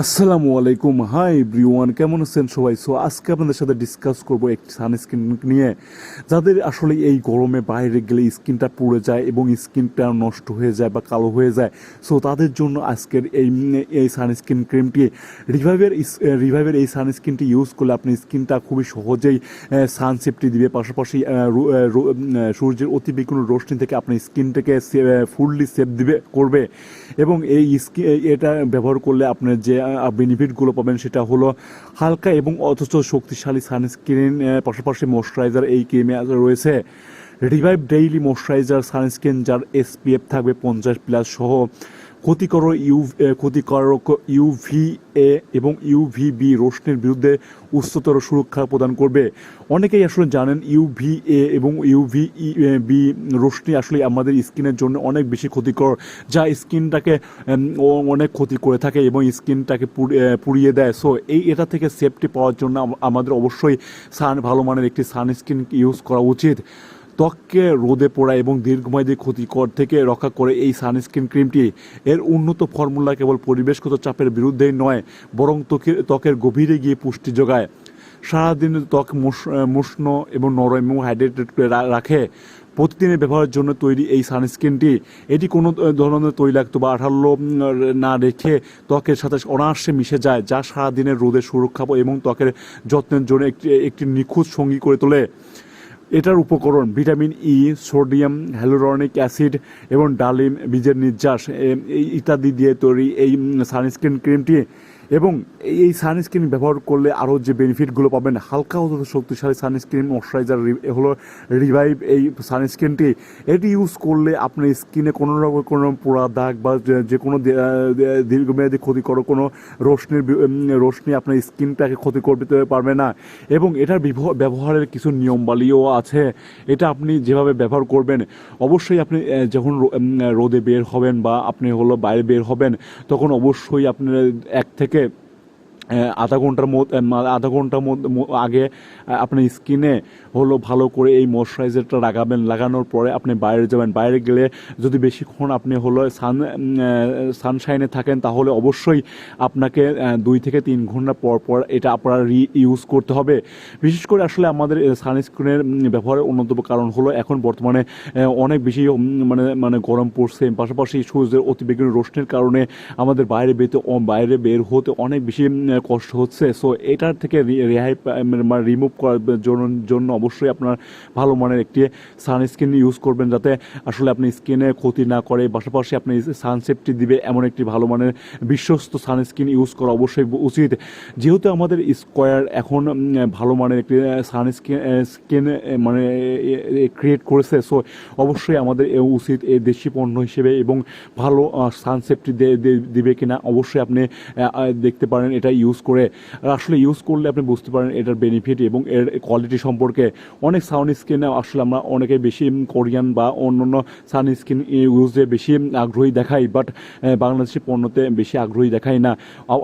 আসসালামু আলাইকুম, hi everyone, কেমন আছেন সবাই? সো আজকে আপনাদের সাথে ডিসকাস করব একটি সানস্ক্রিন নিয়ে, যাদের আসলে এই গরমে বাইরে গেলে স্কিনটা পুড়ে যায় এবং স্কিনটা নষ্ট হয়ে যায় বা কালো হয়ে যায়। সো তাদের জন্য আজকের এই সানস্ক্রিন ক্রিমটি রিভাইভের এই সানস্ক্রিনটি ইউজ করলে আপনি স্কিনটা খুবই সহজেই সান সেফটি দিবে, পাশাপাশি সূর্যের অতিবেগুনি রশ্মি থেকে আপনার স্কিনটাকে ফুললি সেফ করবে। এবং এটা ব্যবহার করলে আপনার যে বেনিফিটগুলো পাবেন সেটা হলো হালকা এবং অথচ শক্তিশালী সানস্ক্রিন, পাশাপাশি ময়শ্চারাইজার এই ক্রিমে রয়েছে। রিভাইভ ডেইলি ময়শ্চারাইজার সানস্ক্রিন, যার এসপিএফ থাকবে 50+ সহ ক্ষতিকারক ইউভিএ এবং ইউভিবি রশ্মির বিরুদ্ধে উচ্চতর সুরক্ষা প্রদান করবে। অনেকেই আসলে জানেন ইউভিএ এবং ইউভিবি রশ্মি আসলে আমাদের স্কিনের জন্য অনেক বেশি ক্ষতিকর, যা স্কিনটাকে অনেক ক্ষতি করে থাকে এবং স্কিনটাকে পুড়িয়ে দেয়। সো এটা থেকে সেফটি পাওয়ার জন্য আমাদের অবশ্যই ভালো মানের একটি সানস্ক্রিন ইউজ করা উচিত। ত্বককে রোদে পোড়া এবং দীর্ঘমেয়াদী ক্ষতিকর থেকে রক্ষা করে এই সানস্ক্রিন ক্রিমটি। এর উন্নত ফর্মুলা কেবল পরিবেশগত চাপের বিরুদ্ধেই নয়, বরং ত্বকের গভীরে গিয়ে পুষ্টি যোগায়, সারাদিন ত্বক মুষ্ণ এবং নরম এবং হাইড্রেটেড করে রাখে। প্রতিদিনের ব্যবহারের জন্য তৈরি এই সানস্ক্রিনটি, এটি কোনো ধরনের তৈলাক্ত বা আঠালো না রেখে ত্বকের সাথে অনায়াসে মিশে যায়, যা সারাদিনের রোদের সুরক্ষা এবং ত্বকের যত্নের জন্য একটি নিখুঁত সঙ্গী করে তোলে। এটার উপকরণ vitamin E, sodium hyaluronic acid এবং ডালিম বীজের নির্যাস ইত্যাদি দিয়ে তৈরি এই সানস্ক্রিন ক্রিমটি। এবং এই সানস্ক্রিন ব্যবহার করলে আরও যে বেনিফিটগুলো পাবেন, হালকা ও শক্তিশালী সানস্ক্রিন ময়শ্চারাইজার হলো রিভাইভ এই সানস্ক্রিনটি। এটি ইউজ করলে আপনার স্কিনে কোনো রকম কোনো পোড়া দাগ বা যে কোনো দীর্ঘমেয়াদী ক্ষতিকর কোনো রশ্মি আপনার স্কিনটাকে ক্ষতি করতে পারবে না। এবং এটার ব্যবহারের কিছু নিয়মবালিও আছে। এটা আপনি যেভাবে ব্যবহার করবেন, অবশ্যই আপনি যখন রোদে বের হবেন বা আপনি বাইরে বের হবেন, তখন অবশ্যই আপনার 1 থেকে আধা ঘন্টার মধ্যে আগে আপনার স্কিনে ভালো করে এই ময়শ্চারাইজারটা লাগানোর পরে আপনি বাইরে যাবেন। বাইরে গেলে যদি বেশিক্ষণ আপনি সানশাইনে থাকেন, তাহলে অবশ্যই আপনাকে 2 থেকে 3 ঘন্টা পর পর এটা আপনার ইউজ করতে হবে। বিশেষ করে আসলে আমাদের সানস্ক্রিনের ব্যবহারের অন্যতম কারণ হলো এখন বর্তমানে অনেক বেশি মানে গরম পড়ছে, পাশাপাশি সূর্যের অতিবেগুনি রশ্মির কারণে আমাদের বাইরে বের হতে অনেক বেশি কষ্ট হচ্ছে। সো এটার থেকে রিমুভ করার জন্য অবশ্যই আপনার ভালো মানের একটি সানস্ক্রিন ইউজ করবেন, যাতে আসলে আপনি স্কিনে ক্ষতি না করে, পাশাপাশি আপনি সান সেফটি দিবে এমন একটি ভালো মানের বিশ্বস্ত সানস্ক্রিন ইউজ করা অবশ্যই উচিত। যেহেতু আমাদের স্কোয়ার এখন ভালো মানের একটি সানস্ক্রিন ক্রিয়েট করেছে, সো অবশ্যই আমাদের উচিত এই দেশি পণ্য হিসেবে এবং ভালো সান সেফটি দিবে কিনা অবশ্যই আপনি দেখতে পারেন এটা ইউজ করে। আসলে ইউজ করলে আপনি বুঝতে পারেন এটার বেনিফিট এবং এর কোয়ালিটি সম্পর্কে। অনেক সানস্ক্রিনে আসলে আমরা অনেকে বেশি কোরিয়ান বা অন্যান্য সানস্ক্রিন ইউজে বেশি আগ্রহী দেখাই, বাট বাংলাদেশি পণ্যতে বেশি আগ্রহী দেখাই না।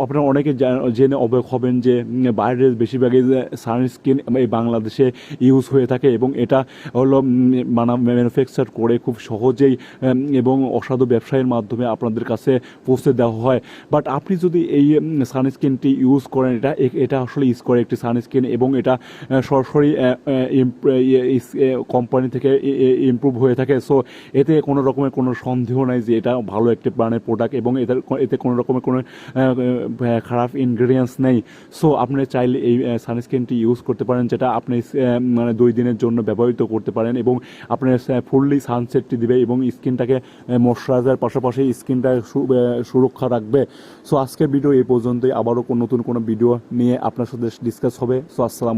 আপনারা অনেকে জেনে অবাক হবেন যে বাইরের বেশিরভাগই সানস্ক্রিন এই বাংলাদেশে ইউজ হয়ে থাকে এবং এটা ম্যানুফ্যাকচার করে খুব সহজেই এবং অসাধু ব্যবসায়ীর মাধ্যমে আপনাদের কাছে পৌঁছে দেওয়া হয়। বাট আপনি যদি এই সানস্ক্রিনটি ইউজ করেন, এটা আসলে ইউজ করে একটি সানস্ক্রিন এবং এটা সরাসরি কোম্পানি থেকে ইমপ্রুভ হয়ে থাকে। সো এতে কোনো রকমের কোনো সন্দেহ নাই যে এটা ভালো একটি ব্র্যান্ডের প্রোডাক্ট এবং এতে কোনো রকমের কোনো খারাপ ইনগ্রিডিয়েন্টস নেই। সো আপনি চাইলে এই সানস্ক্রিনটি ইউজ করতে পারেন, যেটা আপনি 2 দিনের জন্য ব্যবহৃত করতে পারেন এবং আপনার ফুললি সানসেটটি দিবে এবং স্কিনটাকে ময়শ্চারাইজার পাশাপাশি স্কিনটা সুরক্ষা রাখবে। সো আজকের ভিডিও এই পর্যন্তই। আবারও নতুন কোনো ভিডিও নিয়ে আপনার সাথে ডিসকাস হবে। সো আসসালাম।